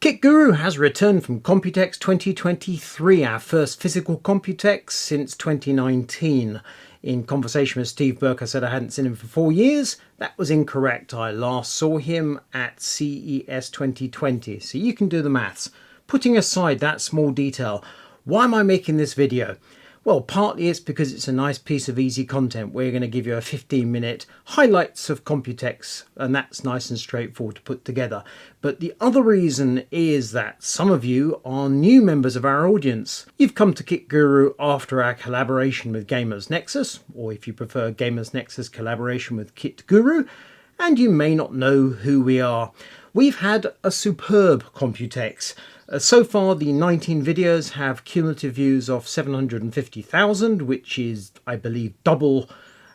KitGuru has returned from Computex 2023, our first physical Computex since 2019. In conversation with Steve Burke, I said I hadn't seen him for 4 years. That was incorrect. I last saw him at CES 2020, so you can do the maths. Putting aside that small detail, why am I making this video? Well, partly it's because it's a nice piece of easy content. We're going to give you a 15-minute highlights of Computex, and that's nice and straightforward to put together. But the other reason is that some of you are new members of our audience. You've come to KitGuru after our collaboration with gamersnexus, or if you prefer gamersnexus collaboration with KitGuru, and you may not know who we are. We've had a superb Computex. So far, the 19 videos have cumulative views of 750,000, which is, I believe, double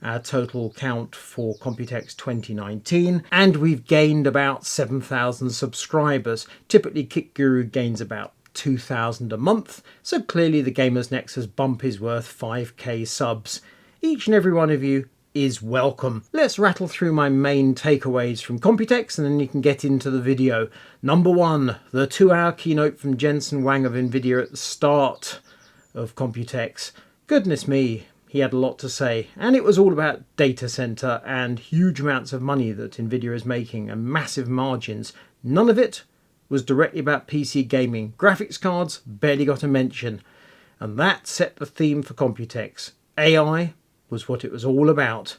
our total count for Computex 2019. And we've gained about 7,000 subscribers. Typically, KitGuru gains about 2,000 a month. So clearly, the gamersnexus bump is worth 5k subs. Each and every one of you is welcome. Let's rattle through my main takeaways from Computex and then you can get into the video. Number one, the 2-hour keynote from Jensen Huang of Nvidia at the start of Computex. Goodness me, he had a lot to say, and it was all about data center and huge amounts of money that Nvidia is making and massive margins. None of it was directly about PC gaming. Graphics cards barely got a mention, and that set the theme for Computex. AI was what it was all about.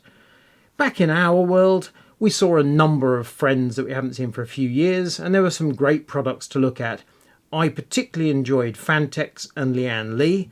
Back in our world, we saw a number of friends that we haven't seen for a few years, and there were some great products to look at. I particularly enjoyed Fantex and Lian Li,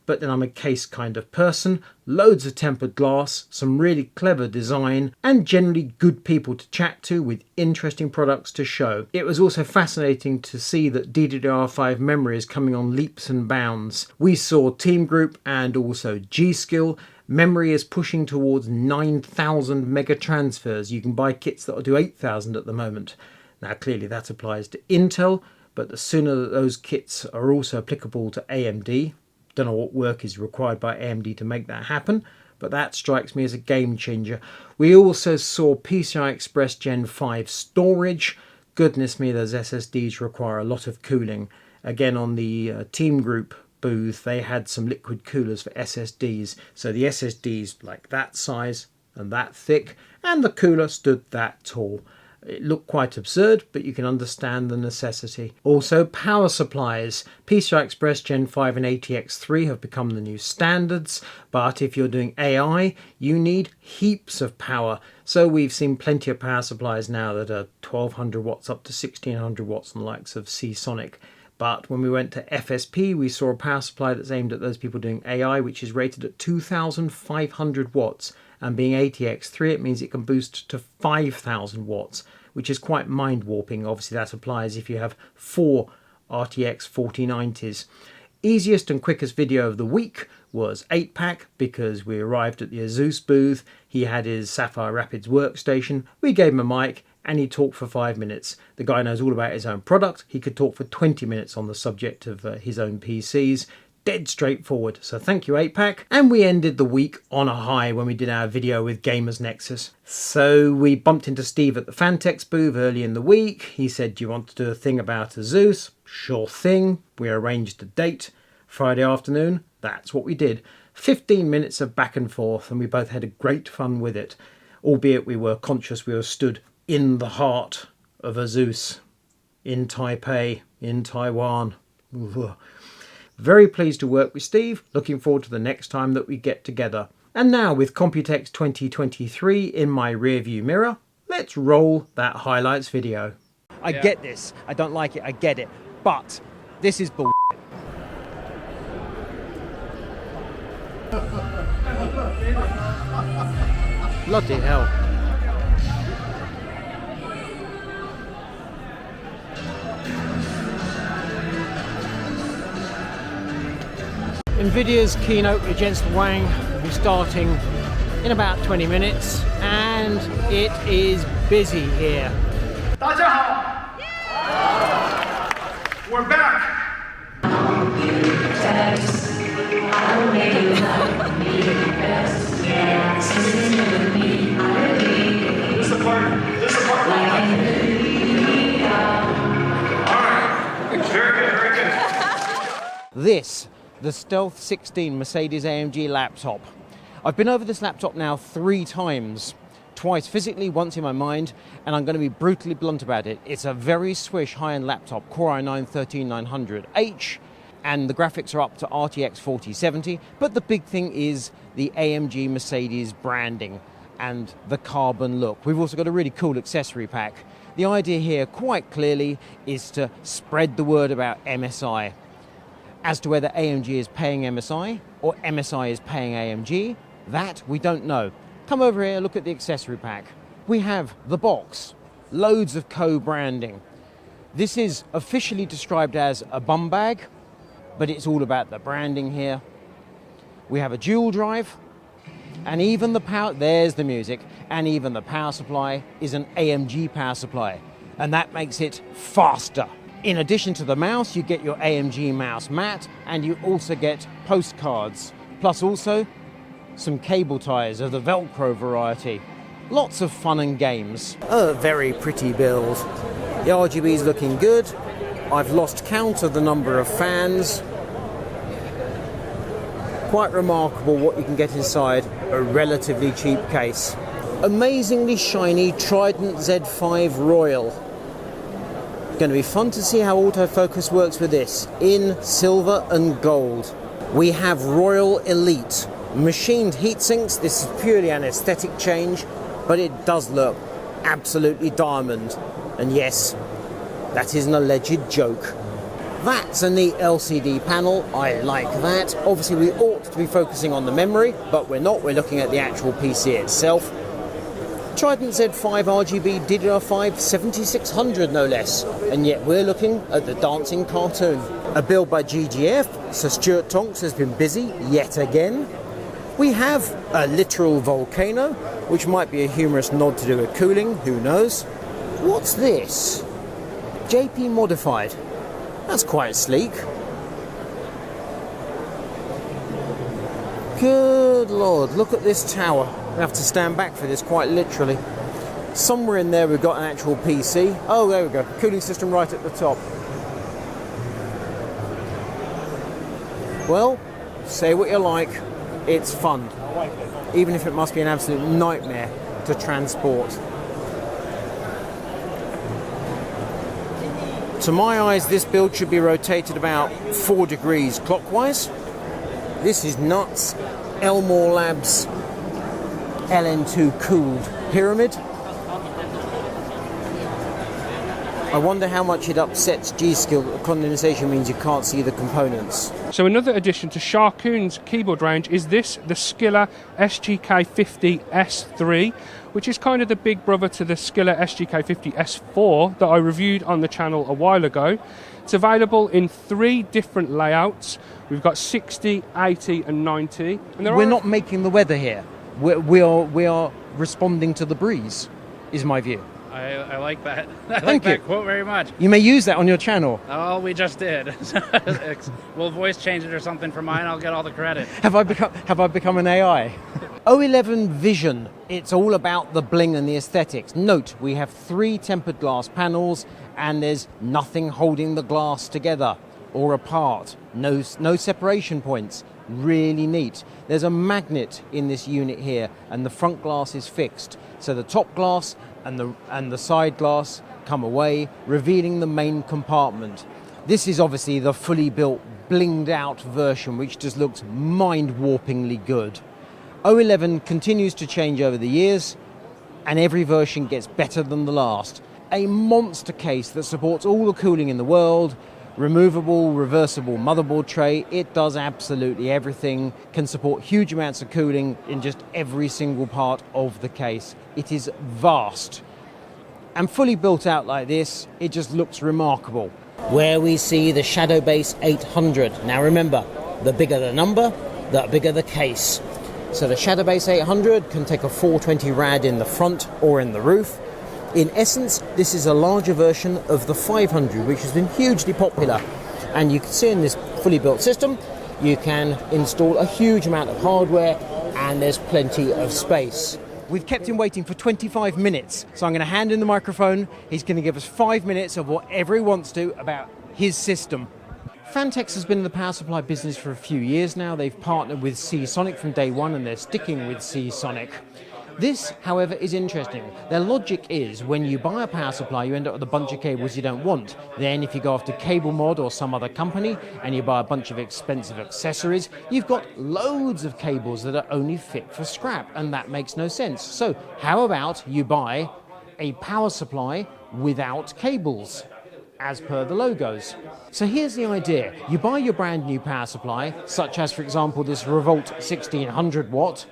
but then I'm a case kind of person. Loads of tempered glass, some really clever design, and generally good people to chat to with interesting products to show. It was also fascinating to see that DDR5 memory is coming on leaps and bounds. We saw Team Group and also G-Skill. Memory is pushing towards 9,000 mega transfers. You can buy kits that will do 8,000 at the moment. Now clearly that applies to Intel, but the sooner that those kits are also applicable to AMD, don't know what work is required by AMD to make that happen, but that strikes me as a game changer. We also saw PCI Express Gen 5 storage. Goodness me, those SSDs require a lot of cooling. Again, on the Team Group booth, they had some liquid coolers for SSDs, so the SSDs like that size and that thick, and the cooler stood that tall. It looked quite absurd, but you can understand the necessity. Also, power supplies. PCI Express Gen 5 and ATX3 have become the new standards, but if you're doing AI, you need heaps of power. So we've seen plenty of power supplies now that are 1200 watts up to 1600 watts on the likes of Seasonic. But when we went to FSP, we saw a power supply that's aimed at those people doing AI, which is rated at 2,500 watts. And being ATX3, it means it can boost to 5,000 watts, which is quite mind-warping. Obviously, that applies if you have 4 RTX 4090s. Easiest and quickest video of the week was 8-Pack, because we arrived at the Asus booth. He had his Sapphire Rapids workstation. We gave him a mic, and he talked for 5 minutes. The guy knows all about his own product. He could talk for 20 minutes on the subject of his own PCs. Dead straightforward. So thank you, 8-Pack. And we ended the week on a high when we did our video with gamersnexus. So we bumped into Steve at the Fantex booth early in the week. He said, "Do you want to do a thing about Asus?" Sure thing. We arranged a date. Friday afternoon, that's what we did. 15 minutes of back and forth, and we both had a great fun with it. Albeit we were conscious we were stood in the heart of Asus, in Taipei, in Taiwan. Ugh. Very pleased to work with Steve. Looking forward to the next time that we get together. And now, with Computex 2023 in my rearview mirror, let's roll that highlights video. I get this. I don't like it. I get it. But this is bull. Bloody hell. Nvidia's keynote with Jensen Huang will be starting in about 20 minutes, and it is busy here. 大家好 We're back. This is the part. Alright. this, the Stealth 16 Mercedes-AMG laptop. I've been over this laptop now 3 times. Twice physically, once in my mind, and I'm going to be brutally blunt about it. It's a very swish high-end laptop, Core i9-13900H, and the graphics are up to RTX 4070, but the big thing is the AMG Mercedes branding and the carbon look. We've also got a really cool accessory pack. The idea here, quite clearly, is to spread the word about MSI. As to whether AMG is paying MSI or MSI is paying AMG, that we don't know. Come over here, look at the accessory pack. We have the box, loads of co-branding. This is officially described as a bum bag, but it's all about the branding here. We have a dual drive, and even the power, there's the music, and even the power supply is an AMG power supply, and that makes it faster. In addition to the mouse, you get your AMG mouse mat, and you also get postcards, plus also some cable ties of the Velcro variety. Lots of fun and games. A very pretty build. The RGB is looking good. I've lost count of the number of fans. Quite remarkable what you can get inside a relatively cheap case. Amazingly shiny Trident Z5 Royal. Going to be fun to see how autofocus works with this in silver and gold. We have Royal Elite. Machined heat sinks. This is purely an aesthetic change, but it does look absolutely diamond. And yes, that is an alleged joke. That's a neat LCD panel. I like that. Obviously, we ought to be focusing on the memory, but we're not. We're looking at the actual PC itself. Trident Z5 RGB DDR5 7600, no less. And yet we're looking at the dancing cartoon. A build by GGF, so Stuart Tonks has been busy yet again. We have a literal volcano, which might be a humorous nod to do with cooling, who knows. What's this? JP Modified. That's quite sleek. Good Lord, look at this tower. I have to stand back for this quite literally. Somewhere in there we've got an actual PC. Oh, there we go. Cooling system right at the top. Well, say what you like. It's fun, even if it must be an absolute nightmare to transport. To my eyes, this build should be rotated about 4 degrees clockwise. This is nuts. Elmore Labs LN2 cooled pyramid. I wonder how much it upsets G-Skill that the condensation means you can't see the components. So another addition to Sharkoon's keyboard range is this, the Skiller SGK50 S3, which is kind of the big brother to the Skiller SGK50 S4 that I reviewed on the channel a while ago. It's available in 3 different layouts. We've got 60, 80 and 90. And we're not making the weather here. We are responding to the breeze, is my view. I like that. I Thank like you. that quote very much. You may use that on your channel. Oh, we just did. We'll voice change it or something for mine. I'll get all the credit. Have I become an AI? O11 Vision. It's all about the bling and the aesthetics. Note, we have 3 tempered glass panels and there's nothing holding the glass together or apart. No separation points. Really neat. There's a magnet in this unit here and the front glass is fixed. So the top glass and the side glass come away, revealing the main compartment. This is obviously the fully built, blinged out version, which just looks mind-warpingly good. O11 continues to change over the years, and every version gets better than the last. A monster case that supports all the cooling in the world, removable, reversible motherboard tray. It does absolutely everything, can support huge amounts of cooling in just every single part of the case. It is vast. And fully built out like this, it just looks remarkable. Where we see the Shadow Base 800. Now remember, the bigger the number, the bigger the case. So the Shadow Base 800 can take a 420 rad in the front or in the roof. In essence, this is a larger version of the 500, which has been hugely popular. And you can see in this fully built system, you can install a huge amount of hardware and there's plenty of space. We've kept him waiting for 25 minutes, so I'm going to hand him the microphone. He's going to give us 5 minutes of whatever he wants to about his system. Fantex has been in the power supply business for a few years now. They've partnered with Seasonic from day one and they're sticking with Seasonic. This, however, is interesting. Their logic is when you buy a power supply, you end up with a bunch of cables you don't want. Then if you go after Cable Mod or some other company and you buy a bunch of expensive accessories, you've got loads of cables that are only fit for scrap, and that makes no sense. So how about you buy a power supply without cables, as per the logos? So here's the idea. You buy your brand new power supply, such as, for example, this Revolt 1600 watt,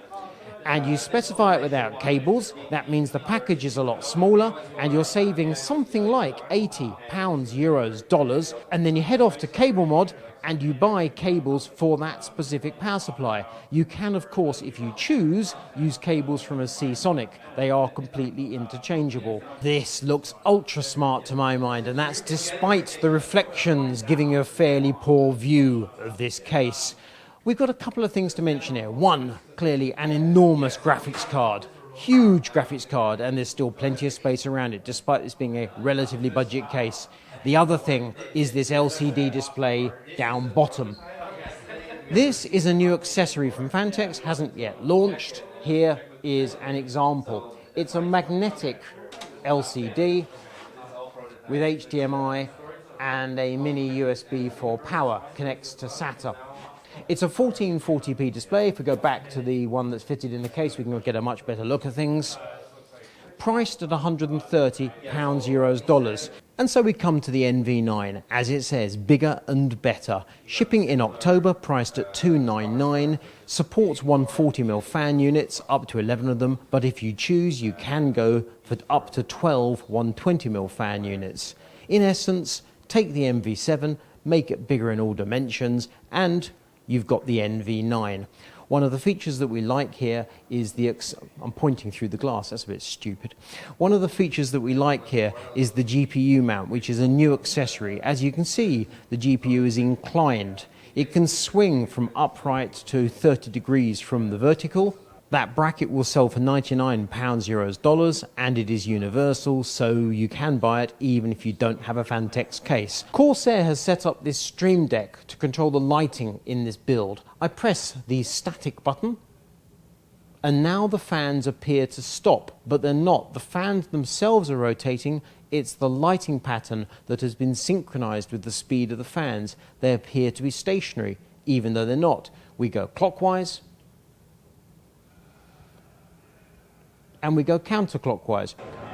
and you specify it without cables. That means the package is a lot smaller and you're saving something like £80, euros, dollars, and then you head off to Cable Mod and you buy cables for that specific power supply. You can, of course, if you choose, use cables from a Seasonic. They are completely interchangeable. This looks ultra smart to my mind, and that's despite the reflections giving you a fairly poor view of this case. We've got a couple of things to mention here. One, clearly an enormous graphics card, huge graphics card, and there's still plenty of space around it, despite this being a relatively budget case. The other thing is this LCD display down bottom. This is a new accessory from Fantex, hasn't yet launched. Here is an example. It's a magnetic LCD with HDMI and a mini USB for power, connects to SATA. It's a 1440p display. If we go back to the one that's fitted in the case, we can get a much better look at things. Priced at £130, euros, dollars. And so we come to the NV9, as it says, bigger and better. Shipping in October, priced at $299, supports 140mm fan units, up to 11 of them, but if you choose, you can go for up to 12 120mm fan units. In essence, take the NV7, make it bigger in all dimensions, and you've got the NV9. One of the features that we like here is I'm pointing through the glass, that's a bit stupid. One of the features that we like here is the GPU mount, which is a new accessory. As you can see, the GPU is inclined. It can swing from upright to 30 degrees from the vertical. That bracket will sell for £99, euros, dollars, and it is universal, so you can buy it even if you don't have a Fantex case. Corsair has set up this Stream Deck to control the lighting in this build. I press the static button, and now the fans appear to stop, but they're not. The fans themselves are rotating. It's the lighting pattern that has been synchronized with the speed of the fans. They appear to be stationary, even though they're not. We go clockwise, and we go counterclockwise.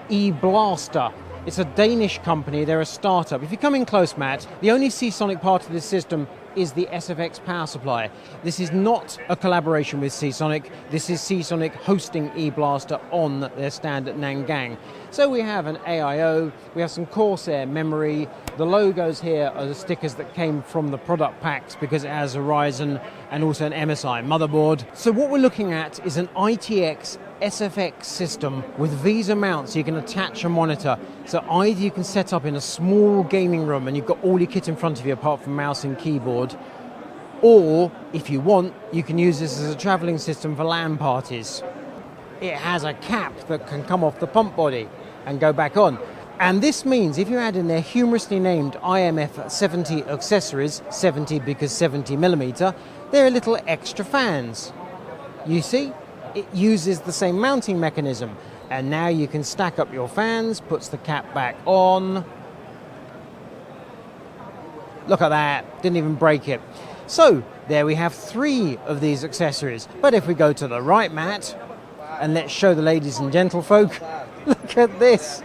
EBlaster. It's a Danish company, they're a startup. If you come in close, Matt, the only Seasonic part of this system is the SFX power supply. This is not a collaboration with Seasonic. This is Seasonic hosting EBlaster on their stand at Nangang. So we have an AIO, we have some Corsair memory. The logos here are the stickers that came from the product packs because it has Horizon and also an MSI motherboard. So what we're looking at is an ITX SFX system with Visa mounts. You can attach a monitor. So either you can set up in a small gaming room and you've got all your kit in front of you apart from mouse and keyboard, or if you want, you can use this as a traveling system for LAN parties. It has a cap that can come off the pump body and go back on. And this means if you add in their humorously named IMF 70 accessories, 70 because 70mm, there are little extra fans. You see? It uses the same mounting mechanism, and now you can stack up your fans, puts the cap back on. Look at that, didn't even break it. So there we have 3 of these accessories. But if we go to the right, Matt, and let's show the ladies and gentlefolk, look at this.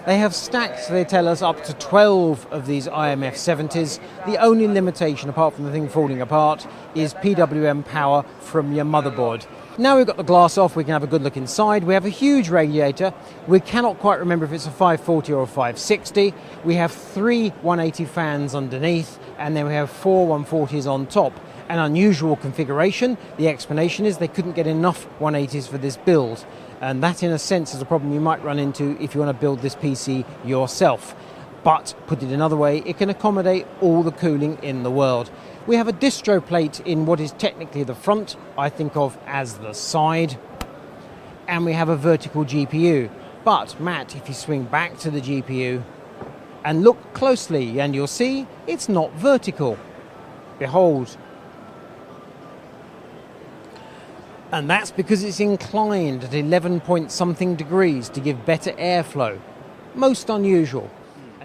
They have stacked, they tell us, up to 12 of these IMF 70s. The only limitation, apart from the thing falling apart, is PWM power from your motherboard. Now we've got the glass off, we can have a good look inside. We have a huge radiator. We cannot quite remember if it's a 540 or a 560. We have 3 180 fans underneath, and then we have 4 140s on top. An unusual configuration. The explanation is they couldn't get enough 180s for this build. And that, in a sense, is a problem you might run into if you want to build this PC yourself. But, put it another way, it can accommodate all the cooling in the world. We have a distro plate in what is technically the front, I think of as the side. And we have a vertical GPU. But, Matt, if you swing back to the GPU and look closely, and you'll see it's not vertical. Behold. And that's because it's inclined at 11 point something degrees to give better airflow. Most unusual.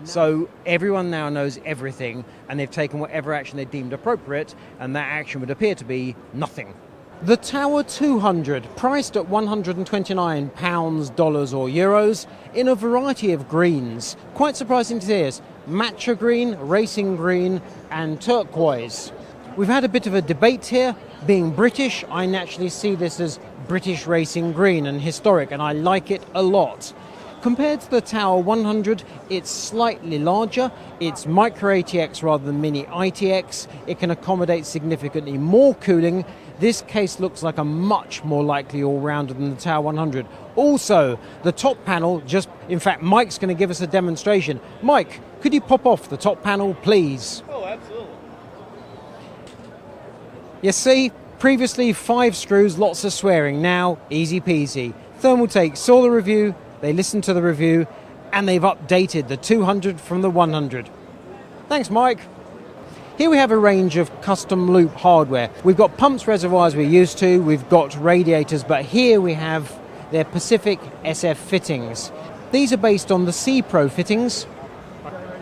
So everyone now knows everything, and they've taken whatever action they deemed appropriate, and that action would appear to be nothing. The Tower 200, priced at £129, dollars or euros, in a variety of greens. Quite surprising to see this: matcha green, racing green, and turquoise. We've had a bit of a debate here. Being British, I naturally see this as British racing green and historic, and I like it a lot. Compared to the Tower 100, it's slightly larger. It's micro ATX rather than mini ITX. It can accommodate significantly more cooling. This case looks like a much more likely all-rounder than the Tower 100. Also, the top panel in fact, Mike's going to give us a demonstration. Mike, could you pop off the top panel, please? Oh, absolutely. You see, previously 5 screws, lots of swearing. Now, easy peasy. Thermaltake saw the review, they listened to the review, and they've updated the 200 from the 100. Thanks, Mike. Here we have a range of custom loop hardware. We've got pumps, reservoirs we're used to, we've got radiators, but here we have their Pacific SF fittings. These are based on the C Pro fittings,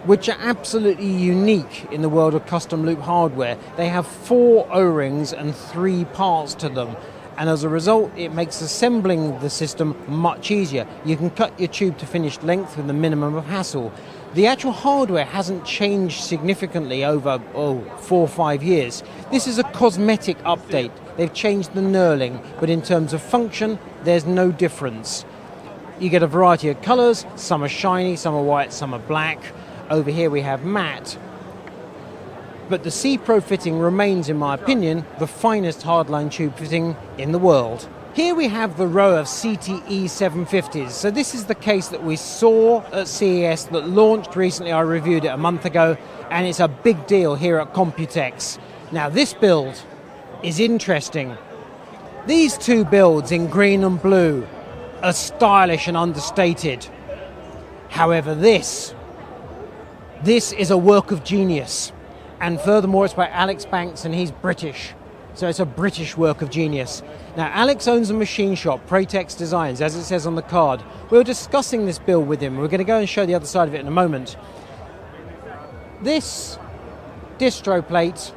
which are absolutely unique in the world of custom loop hardware. They have 4 O-rings and 3 parts to them, and as a result it makes assembling the system much easier. You can cut your tube to finished length with the minimum of hassle. The actual hardware hasn't changed significantly over 4 or 5 years. This is a cosmetic update. They've changed the knurling, but in terms of function there's no difference. You get a variety of colours, some are shiny, some are white, some are black. Over here we have matte. But the C Pro fitting remains, in my opinion, the finest hardline tube fitting in the world. Here we have the row of CTE 750s. So this is the case that we saw at CES that launched recently. I reviewed it a month ago, and it's a big deal here at Computex. Now this build is interesting. These 2 builds in green and blue are stylish and understated. However, this is a work of genius. And furthermore, it's by Alex Banks, and he's British. So it's a British work of genius. Now, Alex owns a machine shop, Pratex Designs, as it says on the card. We were discussing this build with him. We're going to go and show the other side of it in a moment. This distro plate,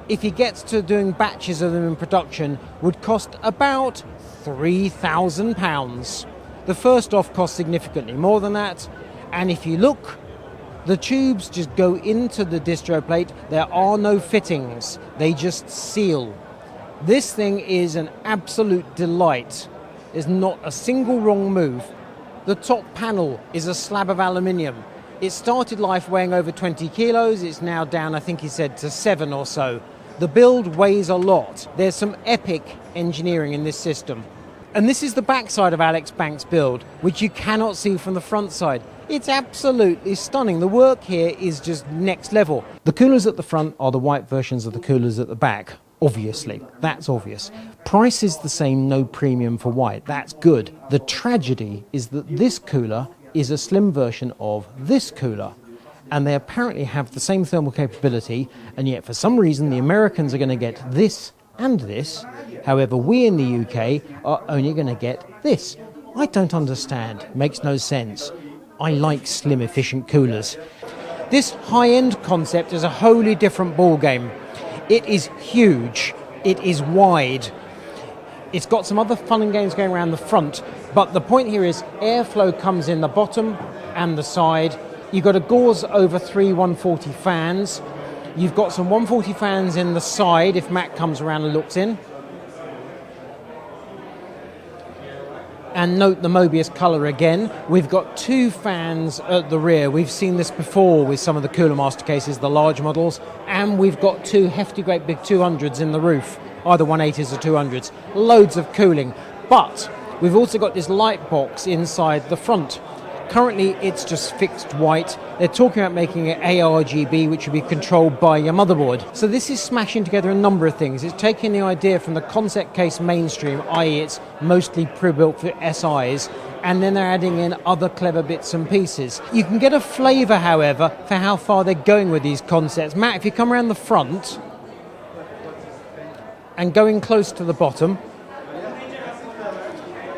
if he gets to doing batches of them in production, would cost about £3,000. The first off costs significantly more than that. And if you look, the tubes just go into the distro plate. There are no fittings. They just seal. This thing is an absolute delight. There's not a single wrong move. The top panel is a slab of aluminium. It started life weighing over 20 kilos. It's now down, I think he said, to 7 or so. The build weighs a lot. There's some epic engineering in this system. And this is the backside of Alex Banks' build, which you cannot see from the front side. It's absolutely stunning. The work here is just next level. The coolers at the front are the white versions of the coolers at the back. Obviously, that's obvious. Price is the same, no premium for white. That's good. The tragedy is that this cooler is a slim version of this cooler, and they apparently have the same thermal capability, and yet for some reason the Americans are going to get this and this. However, we in the UK are only going to get this. I don't understand. Makes no sense. I like slim, efficient coolers. This high-end concept is a wholly different ballgame. It is huge. It is wide. It's got some other fun and games going around the front, but the point here is airflow comes in the bottom and the side. You've got a gauze over 3 140 fans. You've got some 140 fans in the side if Matt comes around and looks in. And note the Mobius colour again. We've got 2 fans at the rear. We've seen this before with some of the Cooler Master cases, the large models. And we've got 2 hefty great big 200s in the roof, either 180s or 200s. Loads of cooling. But we've also got this light box inside the front. Currently, it's just fixed white. They're talking about making it ARGB, which will be controlled by your motherboard. So this is smashing together a number of things. It's taking the idea from the concept case mainstream, i.e. it's mostly pre-built for SIs, and then they're adding in other clever bits and pieces. You can get a flavour, however, for how far they're going with these concepts. Matt, if you come around the front and going close to the bottom,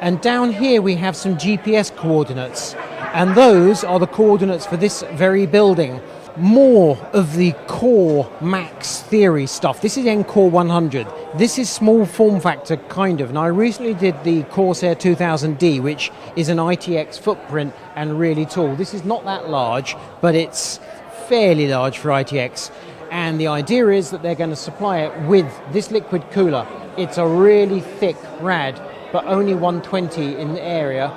and down here we have some GPS coordinates, and those are the coordinates for this very building. More of the core Max theory stuff. This is Encore 100. This is small form factor, kind of. Now, I recently did the Corsair 2000D, which is an ITX footprint and really tall. This is not that large, but it's fairly large for ITX. And the idea is that they're going to supply it with this liquid cooler. It's a really thick rad, but only 120 in the area.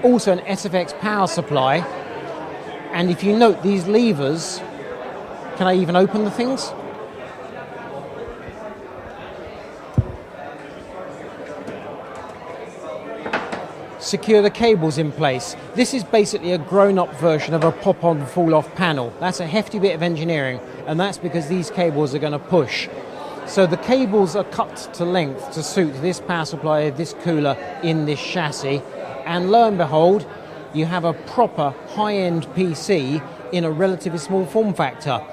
Also an SFX power supply. And if you note these levers, can I even open the things? Secure the cables in place. This is basically a grown-up version of a pop-on, fall-off panel. That's a hefty bit of engineering, and that's because these cables are going to push. So the cables are cut to length to suit this power supply, this cooler in this chassis, and lo and behold, you have a proper high-end PC in a relatively small form factor.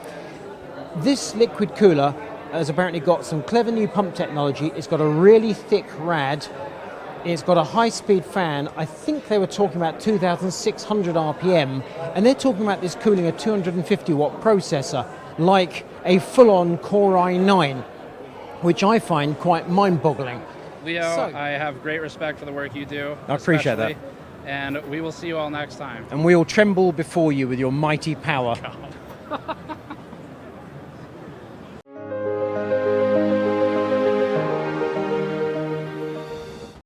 This liquid cooler has apparently got some clever new pump technology. It's got a really thick rad. It's got a high-speed fan. I think they were talking about 2,600 RPM, and they're talking about this cooling a 250-watt processor, like a full-on Core i9, which I find quite mind-boggling. Leo, I have great respect for the work you do. I appreciate that. And we will see you all next time. And we will tremble before you with your mighty power.